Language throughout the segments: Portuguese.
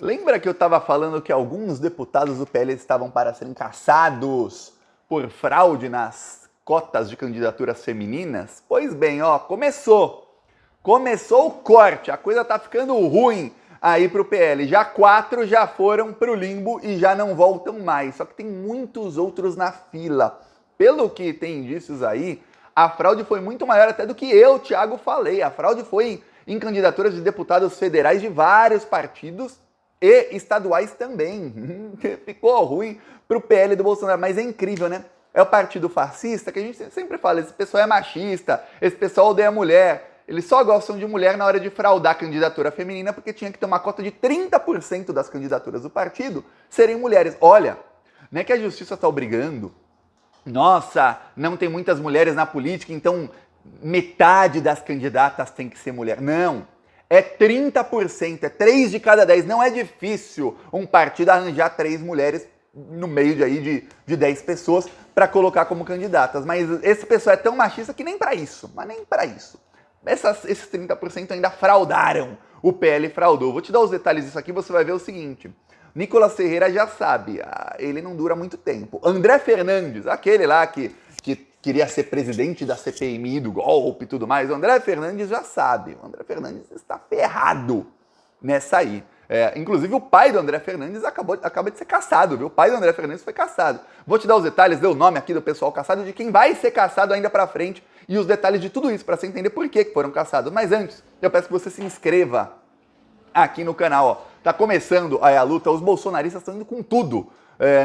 Lembra que eu estava falando que alguns deputados do PL estavam para serem caçados por fraude nas cotas de candidaturas femininas? Pois bem, ó, começou o corte, a coisa tá ficando ruim aí pro PL. Já 4 já foram pro limbo e já não voltam mais. Só que tem muitos outros na fila. Pelo que tem indícios aí, a fraude foi muito maior até do que eu, Thiago, falei. A fraude foi em candidaturas de deputados federais de vários partidos e estaduais também. Ficou ruim pro PL do Bolsonaro, mas é incrível, né? É o partido fascista que a gente sempre fala, esse pessoal é machista, esse pessoal odeia mulher. Eles só gostam de mulher na hora de fraudar a candidatura feminina porque tinha que ter uma cota de 30% das candidaturas do partido serem mulheres. Olha, não é que a justiça está obrigando. Nossa, não tem muitas mulheres na política, então metade das candidatas tem que ser mulher. Não, é 30%, é 3 de cada 10. Não é difícil um partido arranjar 3 mulheres no meio de 10 pessoas para colocar como candidatas. Mas esse pessoal é tão machista que nem para isso, mas nem para isso. Esses 30% ainda fraudaram. O PL fraudou. Vou te dar os detalhes disso aqui, você vai ver o seguinte. Nicolas Ferreira já sabe, ele não dura muito tempo. André Fernandes, aquele lá que queria ser presidente da CPMI, do golpe e tudo mais, o André Fernandes já sabe. O André Fernandes está ferrado nessa aí. Inclusive o pai do André Fernandes acaba de ser cassado, viu? O pai do André Fernandes foi cassado. Vou te dar os detalhes, deu o nome aqui do pessoal cassado, de quem vai ser cassado ainda pra frente e os detalhes de tudo isso, para você entender por que foram caçados. Mas antes, eu peço que você se inscreva aqui no canal, ó. Tá começando aí a luta, os bolsonaristas estão indo com tudo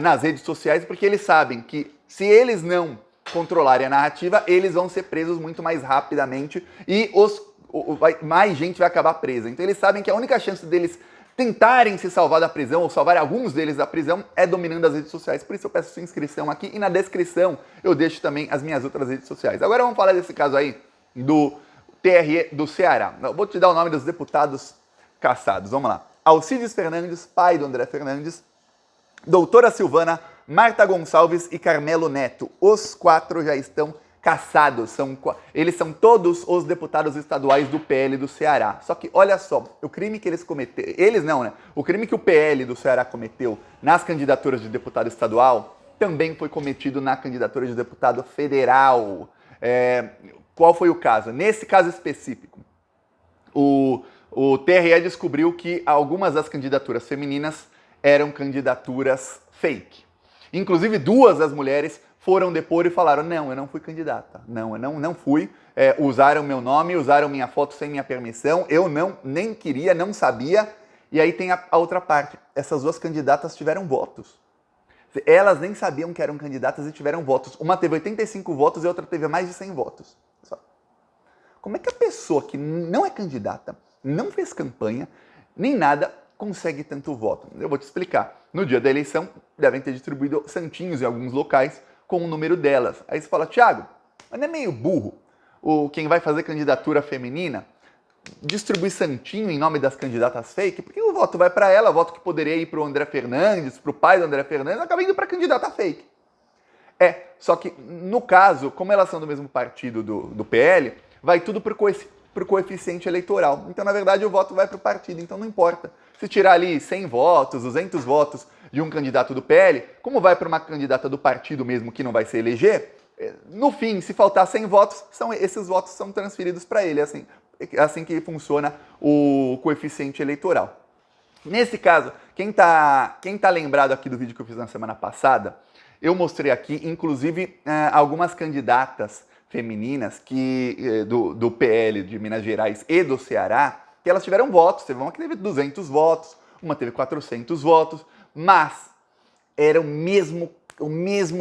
nas redes sociais, porque eles sabem que se eles não controlarem a narrativa, eles vão ser presos muito mais rapidamente e mais gente vai acabar presa. Então eles sabem que a única chance deles tentarem se salvar da prisão, ou salvar alguns deles da prisão, é dominando as redes sociais. Por isso eu peço sua inscrição aqui e na descrição eu deixo também as minhas outras redes sociais. Agora vamos falar desse caso aí do TRE do Ceará. Eu vou te dar o nome dos deputados caçados. Vamos lá. Alcides Fernandes, pai do André Fernandes, doutora Silvana, Marta Gonçalves e Carmelo Neto. Os 4 já estão caçados. Eles são todos os deputados estaduais do PL do Ceará. Só que, olha só, o crime que eles cometeram... Eles não, né? O crime que o PL do Ceará cometeu nas candidaturas de deputado estadual também foi cometido na candidatura de deputado federal. Qual foi o caso? Nesse caso específico, o TRE descobriu que algumas das candidaturas femininas eram candidaturas fake. Inclusive, 2 das mulheres foram depor e falaram, não, eu não fui candidata, não, eu não fui, usaram meu nome, usaram minha foto sem minha permissão, eu nem queria, não sabia. E aí tem a outra parte, essas 2 candidatas tiveram votos. Elas nem sabiam que eram candidatas e tiveram votos. Uma teve 85 votos e a outra teve mais de 100 votos. Como é que a pessoa que não é candidata, não fez campanha, nem nada, consegue tanto voto? Eu vou te explicar. No dia da eleição, devem ter distribuído santinhos em alguns locais com o número delas. Aí você fala, Thiago, mas não é meio burro quem vai fazer candidatura feminina distribuir santinho em nome das candidatas fake? Porque o voto vai para ela, o voto que poderia ir para o André Fernandes, para o pai do André Fernandes, acaba indo para candidata fake. Só que no caso, como elas são do mesmo partido do PL, vai tudo para o coeficiente eleitoral. Então, na verdade, o voto vai para o partido, então não importa. Se tirar ali 100 votos, 200 votos de um candidato do PL, como vai para uma candidata do partido mesmo que não vai se eleger, no fim, se faltar 100 votos, esses votos são transferidos para ele. É assim que funciona o coeficiente eleitoral. Nesse caso, quem tá lembrado aqui do vídeo que eu fiz na semana passada, eu mostrei aqui, inclusive, algumas candidatas femininas do PL de Minas Gerais e do Ceará, que elas tiveram votos. Teve uma que teve 200 votos, uma teve 400 votos, mas era o mesmo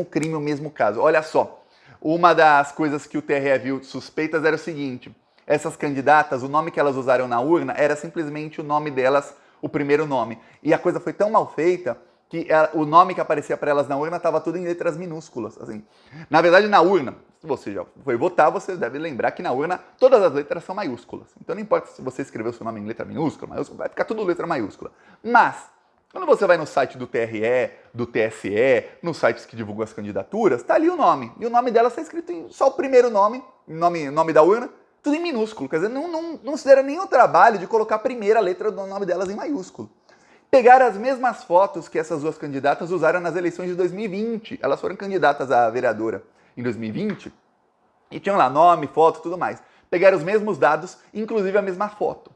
crime, o mesmo caso. Olha só, uma das coisas que o TRE viu suspeitas era o seguinte, essas candidatas, o nome que elas usaram na urna era simplesmente o nome delas, o primeiro nome. E a coisa foi tão mal feita que o nome que aparecia para elas na urna estava tudo em letras minúsculas. Assim. Na verdade, na urna, se você já foi votar, você deve lembrar que na urna todas as letras são maiúsculas. Então não importa se você escreveu seu nome em letra minúscula, maiúscula, vai ficar tudo letra maiúscula. Mas, quando você vai no site do TRE, do TSE, nos sites que divulgam as candidaturas, tá ali o nome. E o nome delas está escrito em só o primeiro nome da urna, tudo em minúsculo. Quer dizer, não se deram nem o trabalho de colocar a primeira letra do nome delas em maiúsculo. pegaram as mesmas fotos que essas duas candidatas usaram nas eleições de 2020. Elas foram candidatas à vereadora em 2020 e tinham lá nome, foto, tudo mais. Pegaram os mesmos dados, inclusive a mesma foto.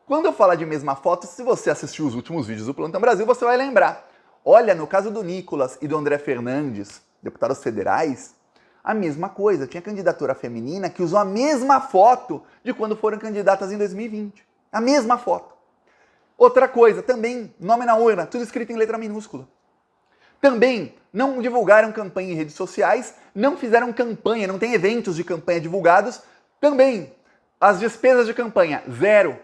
Quando eu falar de mesma foto, se você assistiu os últimos vídeos do Plantão Brasil, você vai lembrar. Olha, no caso do Nicolas e do André Fernandes, deputados federais, a mesma coisa. Tinha candidatura feminina que usou a mesma foto de quando foram candidatas em 2020. A mesma foto. Outra coisa, também, nome na urna, tudo escrito em letra minúscula. Também não divulgaram campanha em redes sociais, não fizeram campanha, não tem eventos de campanha divulgados. Também, as despesas de campanha, zero.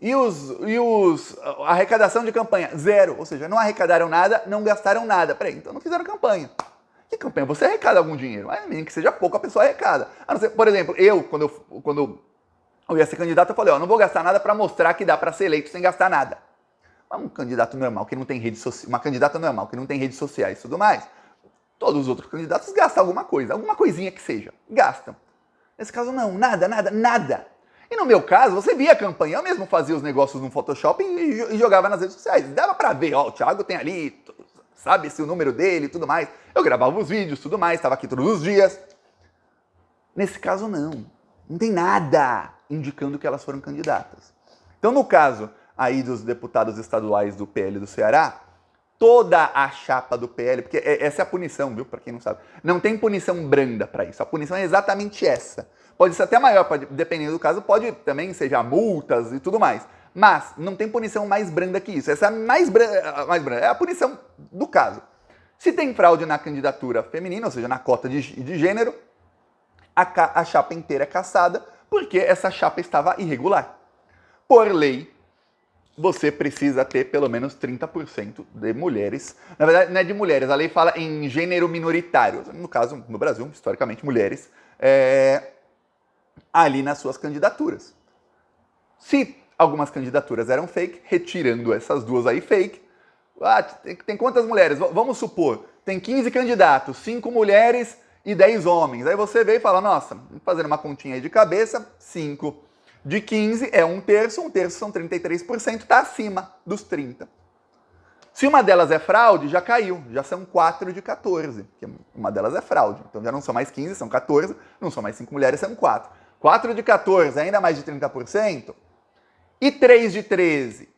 E a arrecadação de campanha, zero. Ou seja, não arrecadaram nada, não gastaram nada. Peraí, então não fizeram campanha. Que campanha? Você arrecada algum dinheiro. Mas nem que seja pouco, a pessoa arrecada. A não ser, por exemplo, quando eu ia ser candidato, eu falei, ó, não vou gastar nada para mostrar que dá para ser eleito sem gastar nada. Mas um candidato normal que não tem redes sociais, uma candidata normal que não tem redes sociais e tudo mais, todos os outros candidatos gastam alguma coisa, alguma coisinha que seja, gastam. Nesse caso não, nada, nada, nada. E no meu caso, você via a campanha, eu mesmo fazia os negócios no Photoshop e jogava nas redes sociais. Dava pra ver, ó, o Thiago tem ali, sabe-se o número dele e tudo mais. Eu gravava os vídeos, tudo mais, estava aqui todos os dias. Nesse caso, não. Não tem nada indicando que elas foram candidatas. Então, no caso aí dos deputados estaduais do PL do Ceará, toda a chapa do PL, porque essa é a punição, viu, pra quem não sabe. Não tem punição branda pra isso, a punição é exatamente essa. Pode ser até maior, dependendo do caso, pode também ser multas e tudo mais. Mas não tem punição mais branda que isso. Essa é mais branda, é a punição do caso. Se tem fraude na candidatura feminina, ou seja, na cota de gênero, a chapa inteira é cassada, porque essa chapa estava irregular. Por lei, você precisa ter pelo menos 30% de mulheres. Na verdade, não é de mulheres, a lei fala em gênero minoritário. No caso, no Brasil, historicamente, mulheres. Ali nas suas candidaturas. Se algumas candidaturas eram fake, retirando essas duas aí fake, tem quantas mulheres? Vamos supor, tem 15 candidatos, 5 mulheres e 10 homens. Aí você vê e fala, nossa, fazendo uma continha aí de cabeça, 5 de 15 é um terço são 33%, está acima dos 30%. Se uma delas é fraude, já caiu, já são 4 de 14, porque uma delas é fraude, então já não são mais 15, são 14, não são mais 5 mulheres, são 4. 4 de 14, ainda mais de 30%, e 3 de 13,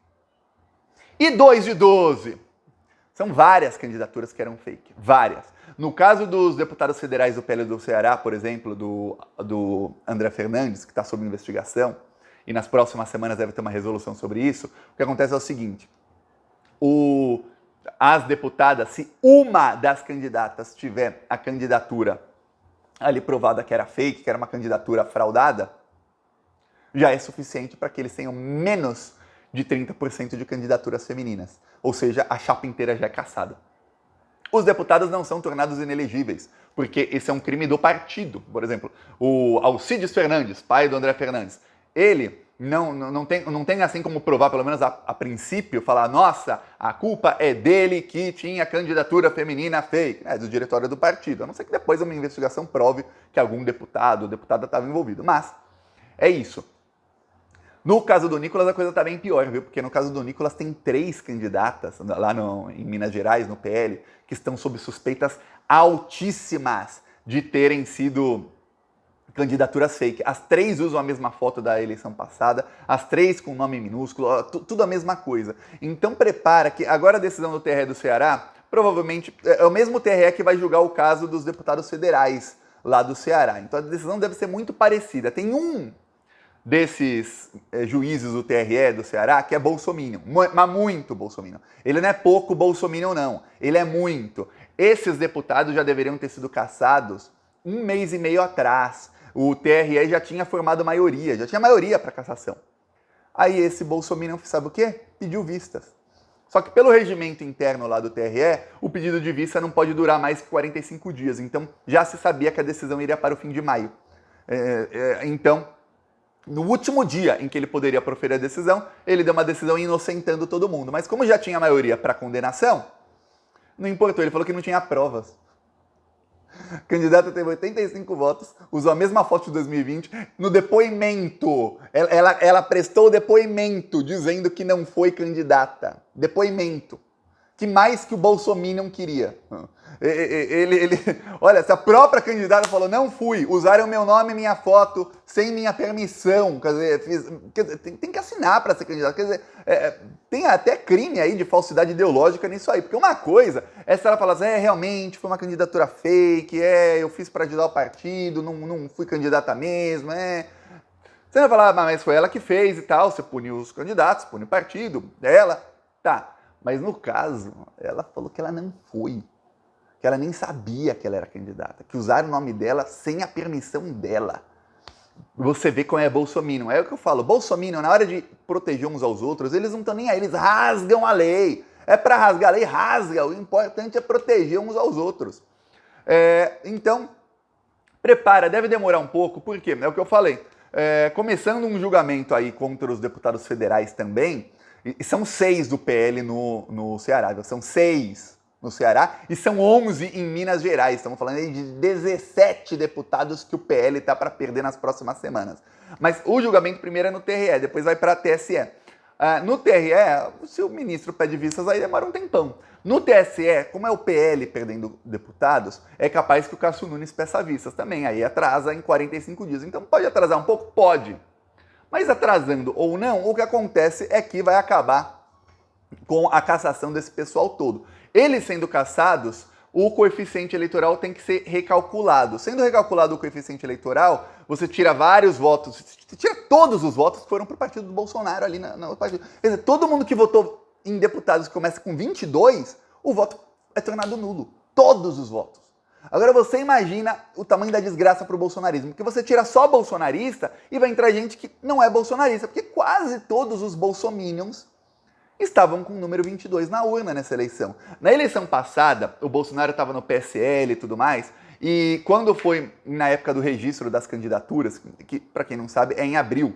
e 2 de 12. São várias candidaturas que eram fake, várias. No caso dos deputados federais do PL do Ceará, por exemplo, do André Fernandes, que está sob investigação, e nas próximas semanas deve ter uma resolução sobre isso, o que acontece é o seguinte, as deputadas, se uma das candidatas tiver a candidatura ali provada que era fake, que era uma candidatura fraudada, já é suficiente para que eles tenham menos de 30% de candidaturas femininas. Ou seja, a chapa inteira já é cassada. Os deputados não são tornados inelegíveis, porque esse é um crime do partido. Por exemplo, o Alcides Fernandes, pai do André Fernandes, ele não tem assim como provar, pelo menos a princípio, falar, nossa, a culpa é dele que tinha candidatura feminina fake. É do diretório do partido. A não ser que depois uma investigação prove que algum deputado ou deputada estava envolvido. Mas é isso. No caso do Nicolas, a coisa está bem pior, viu? Porque no caso do Nicolas tem 3 candidatas lá em Minas Gerais, no PL, que estão sob suspeitas altíssimas de terem sido candidaturas fake. As 3 usam a mesma foto da eleição passada, as 3 com nome minúsculo, tudo a mesma coisa. Então prepara que agora a decisão do TRE do Ceará, provavelmente é o mesmo TRE que vai julgar o caso dos deputados federais lá do Ceará. Então a decisão deve ser muito parecida. Tem um desses juízes do TRE do Ceará que é bolsominion, mas muito bolsominion. Ele não é pouco bolsominion, não. Ele é muito. Esses deputados já deveriam ter sido cassados 1 mês e meio atrás. O TRE já tinha formado maioria, já tinha maioria para cassação. Aí esse bolsominion, sabe o quê? Pediu vistas. Só que pelo regimento interno lá do TRE, o pedido de vista não pode durar mais que 45 dias. Então já se sabia que a decisão iria para o fim de maio. Então, no último dia em que ele poderia proferir a decisão, ele deu uma decisão inocentando todo mundo. Mas como já tinha maioria para condenação, não importou, ele falou que não tinha provas. A candidata teve 85 votos, usou a mesma foto de 2020. No depoimento, ela prestou o depoimento dizendo que não foi candidata. Depoimento. Que mais que o Bolsominion queria. Olha, se a própria candidata falou, não fui, usaram meu nome e minha foto sem minha permissão, quer dizer, tem que assinar para ser candidato, quer dizer, tem até crime aí de falsidade ideológica nisso aí, porque uma coisa é se ela falasse, realmente, foi uma candidatura fake, eu fiz para ajudar o partido, não fui candidata mesmo, Você vai falar, mas foi ela que fez e tal, você puniu os candidatos, pune o partido, ela, tá. Mas no caso, ela falou que ela não foi, que ela nem sabia que ela era candidata, que usaram o nome dela sem a permissão dela. Você vê como é Bolsominion. É o que eu falo, Bolsominion, na hora de proteger uns aos outros, eles não estão nem aí, eles rasgam a lei. É para rasgar a lei, rasga. O importante é proteger uns aos outros. Então, prepara, deve demorar um pouco, por quê? É o que eu falei. Começando um julgamento aí contra os deputados federais também, e são 6 do PL no Ceará, são 6 no Ceará e são 11 em Minas Gerais. Estamos falando aí de 17 deputados que o PL está para perder nas próximas semanas. Mas o julgamento primeiro é no TRE, depois vai para a TSE. No TRE, se o ministro pede vistas aí demora um tempão. No TSE, como é o PL perdendo deputados, é capaz que o Cássio Nunes peça vistas também. Aí atrasa em 45 dias. Então pode atrasar um pouco? Pode. Mas atrasando ou não, o que acontece é que vai acabar com a cassação desse pessoal todo. Eles sendo cassados, o coeficiente eleitoral tem que ser recalculado. Sendo recalculado o coeficiente eleitoral, você tira vários votos, você tira todos os votos que foram para o partido do Bolsonaro ali no partido. Quer dizer, todo mundo que votou em deputados que começa com 22, o voto é tornado nulo. Todos os votos. Agora você imagina o tamanho da desgraça para o bolsonarismo, porque você tira só bolsonarista e vai entrar gente que não é bolsonarista, porque quase todos os bolsominions estavam com o número 22 na urna nessa eleição. Na eleição passada, o Bolsonaro estava no PSL e tudo mais, e quando foi na época do registro das candidaturas, que para quem não sabe é em abril,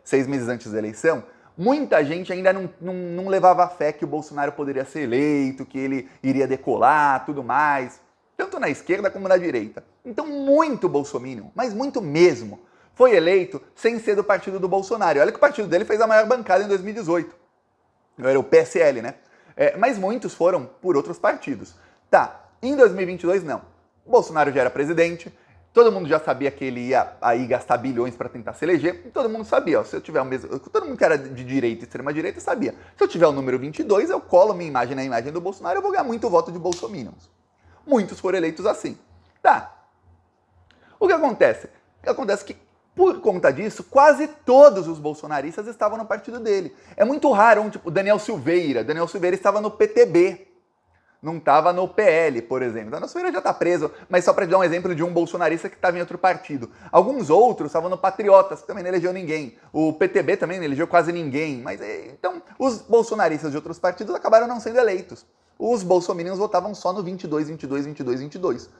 6 meses antes da eleição, muita gente ainda não levava fé que o Bolsonaro poderia ser eleito, que ele iria decolar, tudo mais, tanto na esquerda como na direita. Então muito bolsominion, mas muito mesmo, foi eleito sem ser do partido do Bolsonaro. Olha que o partido dele fez a maior bancada em 2018. Era o PSL, né? Mas muitos foram por outros partidos. Tá, em 2022 não. O Bolsonaro já era presidente, todo mundo já sabia que ele ia aí gastar bilhões para tentar se eleger, e todo mundo sabia, ó, se eu tiver o mesmo... Todo mundo que era de direita e extrema-direita sabia. Se eu tiver o número 22, eu colo minha imagem na imagem do Bolsonaro, eu vou ganhar muito voto de bolsominions. Muitos foram eleitos assim. Tá. O que acontece? O que acontece é que, por conta disso, quase todos os bolsonaristas estavam no partido dele. É muito raro, tipo, Daniel Silveira. Daniel Silveira estava no PTB, não estava no PL, por exemplo. Daniel Silveira já está preso, mas só para dar um exemplo de um bolsonarista que estava em outro partido. Alguns outros estavam no Patriotas, que também não elegeu ninguém. O PTB também não elegeu quase ninguém. Mas então, os bolsonaristas de outros partidos acabaram não sendo eleitos. Os bolsominions votavam só no 22, 22, 22, 22.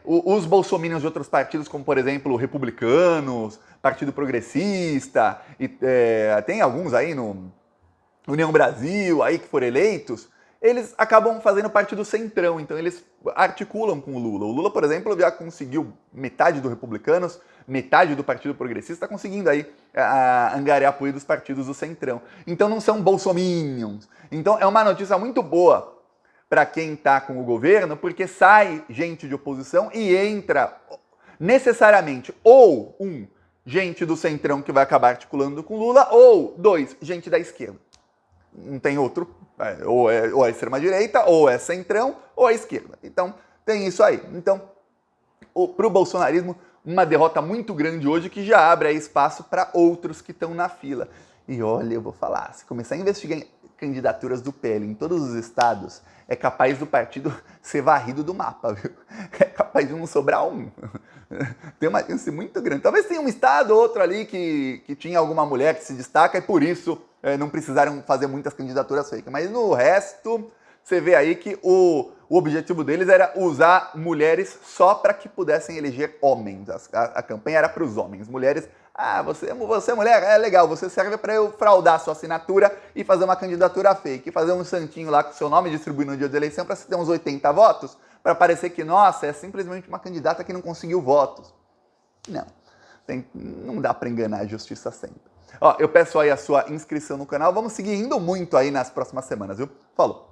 Os bolsominions de outros partidos, como por exemplo Republicanos, Partido Progressista, e tem alguns aí no União Brasil aí que foram eleitos, eles acabam fazendo parte do centrão, então eles articulam com o Lula. O Lula, por exemplo, já conseguiu metade do Republicanos, metade do Partido Progressista, está conseguindo aí angariar apoio dos partidos do centrão. Então não são bolsominions. Então é uma notícia muito boa para quem está com o governo, porque sai gente de oposição e entra necessariamente ou gente do centrão que vai acabar articulando com Lula, ou 2, gente da esquerda. Não tem outro, ou é extrema-direita, ou é centrão, ou é esquerda. Então tem isso aí. Então, para o bolsonarismo, uma derrota muito grande hoje que já abre aí espaço para outros que estão na fila. E olha, eu vou falar, se começar a investigar candidaturas do PL em todos os estados, é capaz do partido ser varrido do mapa, viu? É capaz de não sobrar um. Tem uma chance muito grande. Talvez tenha um estado ou outro ali que tinha alguma mulher que se destaca e por isso não precisaram fazer muitas candidaturas fake. Mas no resto, você vê aí que o objetivo deles era usar mulheres só para que pudessem eleger homens. A campanha era para os homens. Mulheres Ah, você é mulher? É legal, você serve para eu fraudar sua assinatura e fazer uma candidatura fake, fazer um santinho lá com seu nome distribuir no dia da eleição para você ter uns 80 votos, para parecer que, nossa, é simplesmente uma candidata que não conseguiu votos. Não, não dá para enganar a justiça sempre. Ó, eu peço aí a sua inscrição no canal, vamos seguir indo muito aí nas próximas semanas, viu? Falou!